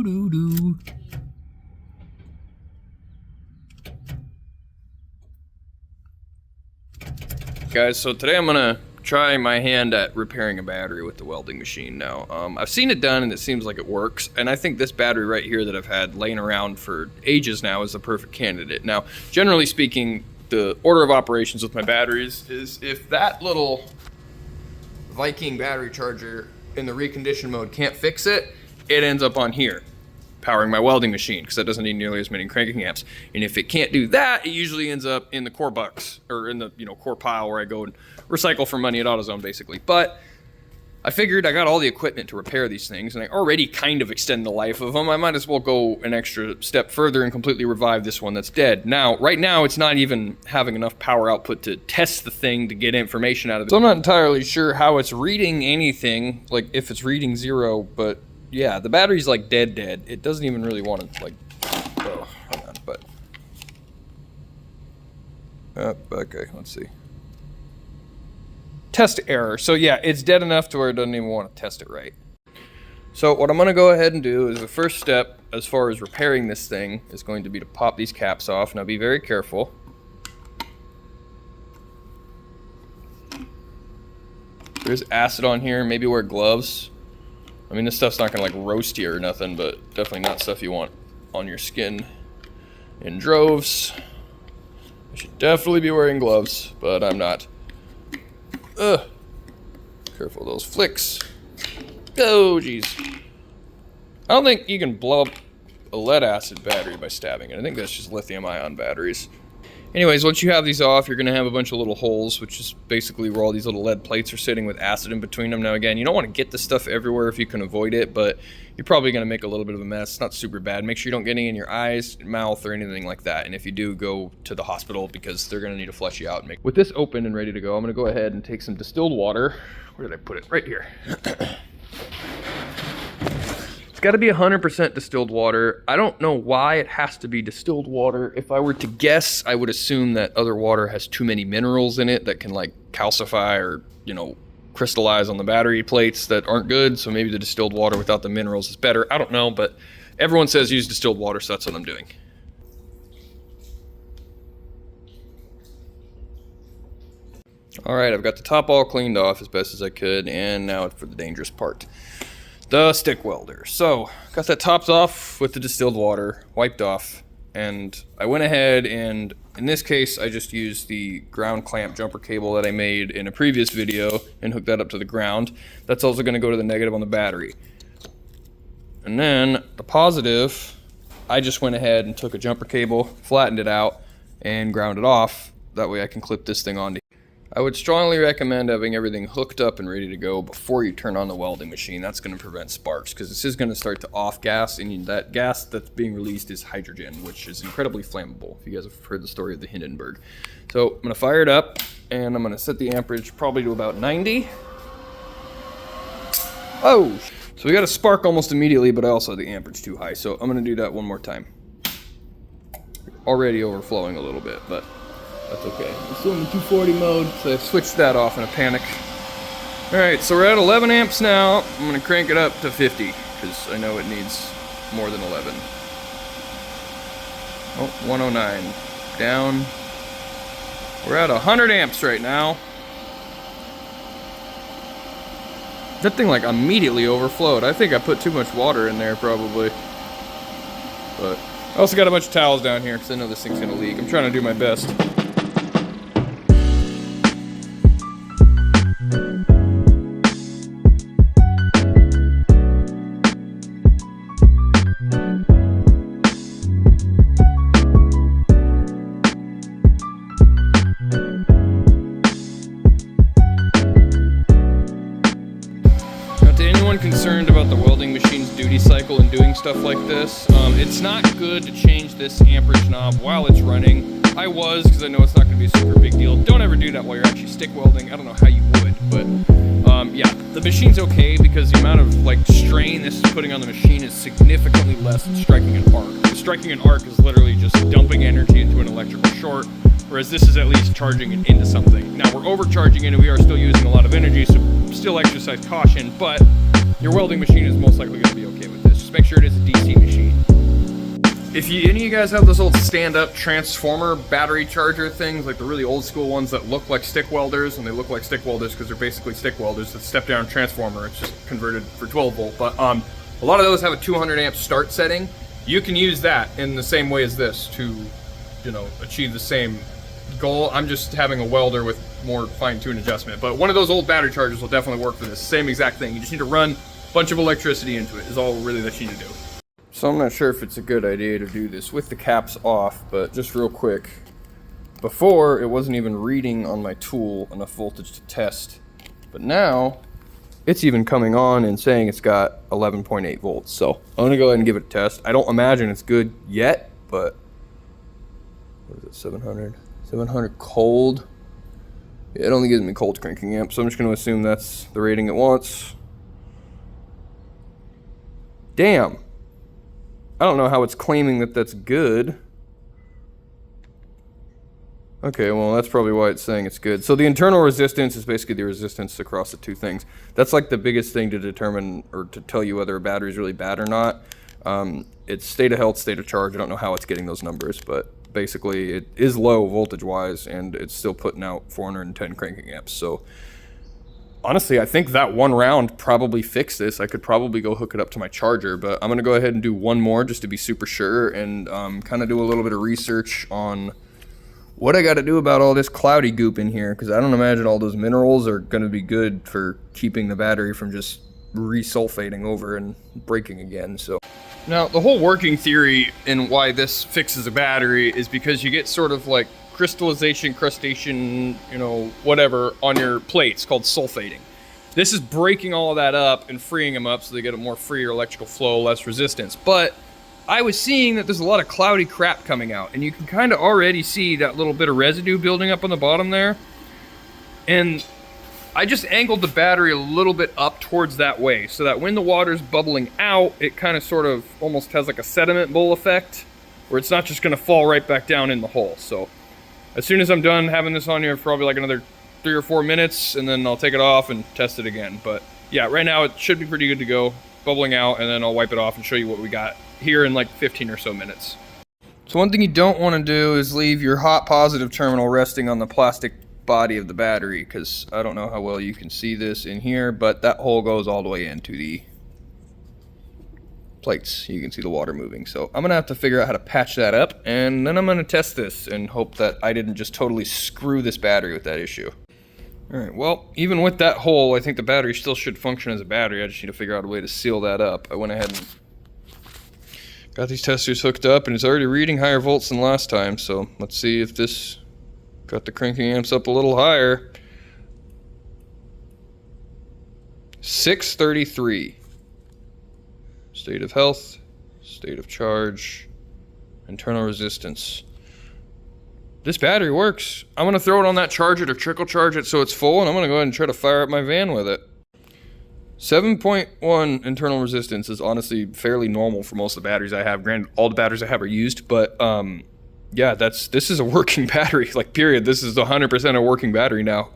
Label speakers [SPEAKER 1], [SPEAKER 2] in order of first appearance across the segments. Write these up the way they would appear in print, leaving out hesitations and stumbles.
[SPEAKER 1] do. Guys, so today I'm gonna try my hand at repairing a battery with the welding machine now. I've seen it done and it seems like it works, and I think this battery right here that I've had laying around for ages now is the perfect candidate. Now, generally speaking, the order of operations with my batteries is if that little Viking battery charger in the recondition mode can't fix it, it ends up on here, powering my welding machine, because that doesn't need nearly as many cranking amps. And if it can't do that, it usually ends up in the core bucks, or in the core pile where I go and recycle for money at AutoZone, basically. But I figured I got all the equipment to repair these things, and I already kind of extend the life of them. I might as well go an extra step further and completely revive this one that's dead. Now, right now, it's not even having enough power output to test the thing to get information out of it. So I'm not entirely sure how it's reading anything, like if it's reading 0, but yeah, the battery's like dead. It doesn't even really want to, like, oh, hold on, but. Okay, let's see. Test error. So yeah, it's dead enough to where it doesn't even want to test it right. So what I'm going to go ahead and do is the first step as far as repairing this thing is going to be to pop these caps off. Now be very careful. There's acid on here, maybe wear gloves. I mean, this stuff's not going to like roast you or nothing, but definitely not stuff you want on your skin in droves. I should definitely be wearing gloves, but I'm not. Careful of those flicks. Oh, jeez. I don't think you can blow up a lead acid battery by stabbing it. I think that's just lithium ion batteries. Anyways, once you have these off, you're going to have a bunch of little holes, which is basically where all these little lead plates are sitting with acid in between them. Now again, you don't want to get this stuff everywhere if you can avoid it, but you're probably going to make a little bit of a mess. It's not super bad. Make sure you don't get any in your eyes, mouth, or anything like that. And if you do, go to the hospital because they're going to need to flush you out. With this open and ready to go, I'm going to go ahead and take some distilled water. Where did I put it? Right here. It's got to be 100% distilled water. I don't know why it has to be distilled water. If I were to guess, I would assume that other water has too many minerals in it that can like calcify or, crystallize on the battery plates that aren't good. So maybe the distilled water without the minerals is better. I don't know, but everyone says use distilled water, so that's what I'm doing. All right, I've got the top all cleaned off as best as I could, and now for the dangerous part. The stick welder. So, got that topped off with the distilled water, wiped off, and I went ahead and, in this case, I just used the ground clamp jumper cable that I made in a previous video and hooked that up to the ground. That's also going to go to the negative on the battery. And then, the positive, I just went ahead and took a jumper cable, flattened it out, and ground it off. That way I can clip this thing onto. I would strongly recommend having everything hooked up and ready to go before you turn on the welding machine. That's going to prevent sparks because this is going to start to off gas, and that gas that's being released is hydrogen, which is incredibly flammable, if you guys have heard the story of the Hindenburg. So I'm going to fire it up, and I'm going to set the amperage probably to about 90. Oh! So we got a spark almost immediately, but I also had the amperage too high, so I'm going to do that one more time. Already overflowing a little bit, but that's okay. I'm still in the 240 mode, so I switched that off in a panic. Alright, so we're at 11 amps now. I'm going to crank it up to 50, because I know it needs more than 11. Oh, 109. Down. We're at 100 amps right now. That thing, like, immediately overflowed. I think I put too much water in there, probably. But I also got a bunch of towels down here, because I know this thing's going to leak. I'm trying to do my best. Concerned about the welding machine's duty cycle and doing stuff like this, it's not good to change this amperage knob while it's running. I was, because I know it's not going to be a super big deal. Don't ever do that while you're actually stick welding. I don't know how you would, but yeah, the machine's okay because the amount of like strain this is putting on the machine is significantly less than striking an arc. Striking an arc is literally just dumping energy into an electrical short, whereas this is at least charging it into something. Now we're overcharging it and we are still using a lot of energy, so still exercise caution, but your welding machine is most likely going to be okay with this. Just make sure it is a DC If any of you guys have those old stand-up transformer battery charger things, like the really old school ones that look like stick welders, and they look like stick welders because they're basically stick welders, it's a step-down transformer, it's just converted for 12 volt, but a lot of those have a 200 amp start setting. You can use that in the same way as this to, you know, achieve the same goal. I'm just having a welder with more fine-tuned adjustment, but one of those old battery chargers will definitely work for this. Same exact thing. You just need to run a bunch of electricity into it is all really that you need to do. So I'm not sure if it's a good idea to do this with the caps off, but just real quick. Before, it wasn't even reading on my tool enough voltage to test, but now it's even coming on and saying it's got 11.8 volts. So I'm gonna go ahead and give it a test. I don't imagine it's good yet, but what is it, 700? 700 cold. Yeah, it only gives me cold cranking amp, so I'm just gonna assume that's the rating it wants. Damn. I don't know how it's claiming that that's good. Okay, well, that's probably why it's saying it's good. So the internal resistance is basically the resistance across the two things. That's like the biggest thing to determine or to tell you whether a battery is really bad or not. It's state of health, state of charge. I don't know how it's getting those numbers, but basically it is low voltage-wise, and it's still putting out 410 cranking amps. So honestly, I think that one round probably fixed this. I could probably go hook it up to my charger, but I'm gonna go ahead and do one more just to be super sure, and kind of do a little bit of research on what I got to do about all this cloudy goop in here, because I don't imagine all those minerals are going to be good for keeping the battery from just resulfating over and breaking again. So now the whole working theory in why this fixes a battery is because you get sort of like crystallization, crustation, you know, whatever on your plates called sulfating. This is breaking all of that up and freeing them up so they get a more freer electrical flow, less resistance. But I was seeing that there's a lot of cloudy crap coming out, and you can kind of already see that little bit of residue building up on the bottom there. And I just angled the battery a little bit up towards that way so that when the water's bubbling out, it kind of sort of almost has like a sediment bowl effect where it's not just going to fall right back down in the hole. So as soon as I'm done having this on here, probably like another 3 or 4 minutes, and then I'll take it off and test it again. But yeah, right now it should be pretty good to go, bubbling out, and then I'll wipe it off and show you what we got here in like 15 or so minutes. So one thing you don't want to do is leave your hot positive terminal resting on the plastic body of the battery, because I don't know how well you can see this in here, but that hole goes all the way into the plates. You can see the water moving. So I'm gonna have to figure out how to patch that up, and then I'm gonna test this and hope that I didn't just totally screw this battery with that issue. Alright, well, even with that hole, I think the battery still should function as a battery. I just need to figure out a way to seal that up. I went ahead and got these testers hooked up, and it's already reading higher volts than last time, so let's see if this got the cranking amps up a little higher. 633. State of health, state of charge, internal resistance. This battery works. I'm gonna throw it on that charger to trickle charge it so it's full, and I'm gonna go ahead and try to fire up my van with it. 7.1 internal resistance is honestly fairly normal for most of the batteries I have. Granted, all the batteries I have are used, but yeah, this is a working battery, like period. This is 100% a working battery now.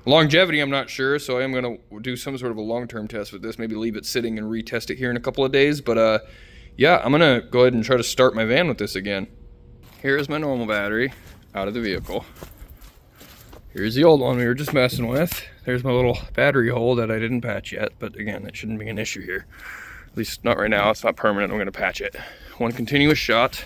[SPEAKER 1] Longevity, I'm not sure, so I am gonna do some sort of a long-term test with this, maybe leave it sitting and retest it here in a couple of days, but yeah, I'm gonna go ahead and try to start my van with this again. Here's my normal battery out of the vehicle. Here's the old one we were just messing with. There's my little battery hole that I didn't patch yet, but again, that shouldn't be an issue here. At least not right now, it's not permanent, I'm gonna patch it. One continuous shot,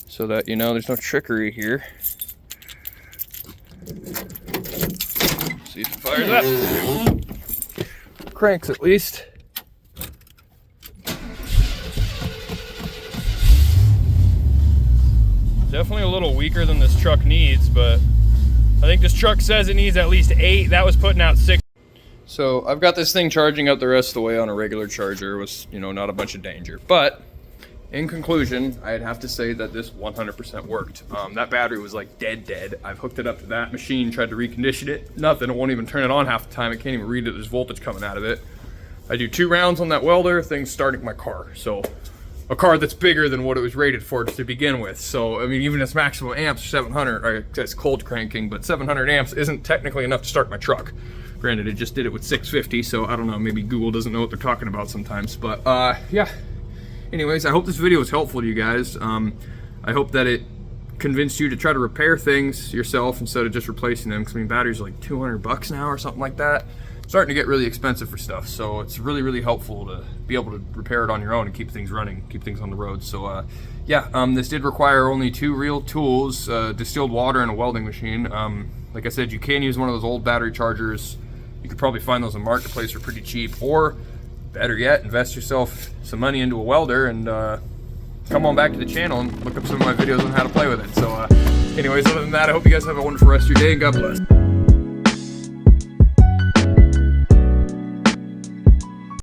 [SPEAKER 1] so that you know there's no trickery here. See if it fires up. Cranks at least. Definitely a little weaker than this truck needs, but I think this truck says it needs at least 8. That was putting out 6. So I've got this thing charging up the rest of the way on a regular charger with, you know, not a bunch of danger. But in conclusion, I'd have to say that this 100% worked. That battery was like dead. I've hooked it up to that machine, tried to recondition it. Nothing, it won't even turn it on half the time. It can't even read that there's voltage coming out of it. I do 2 rounds on that welder, thing's starting my car. So a car that's bigger than what it was rated for to begin with. So, I mean, even its maximum amps are 700, or it's cold cranking, but 700 amps isn't technically enough to start my truck. Granted, it just did it with 650, so I don't know, maybe Google doesn't know what they're talking about sometimes. But yeah, anyways, I hope this video was helpful to you guys. I hope that it convinced you to try to repair things yourself instead of just replacing them, because I mean, batteries are like $200 now or something like that. Starting to get really expensive for stuff, so it's really, really helpful to be able to repair it on your own and keep things running, keep things on the road. So this did require only 2 real tools, distilled water and a welding machine. Like I said, you can use one of those old battery chargers. You could probably find those in Marketplace for pretty cheap, or better yet, invest yourself some money into a welder and come on back to the channel and look up some of my videos on how to play with it. So anyways, other than that, I hope you guys have a wonderful rest of your day, and God bless.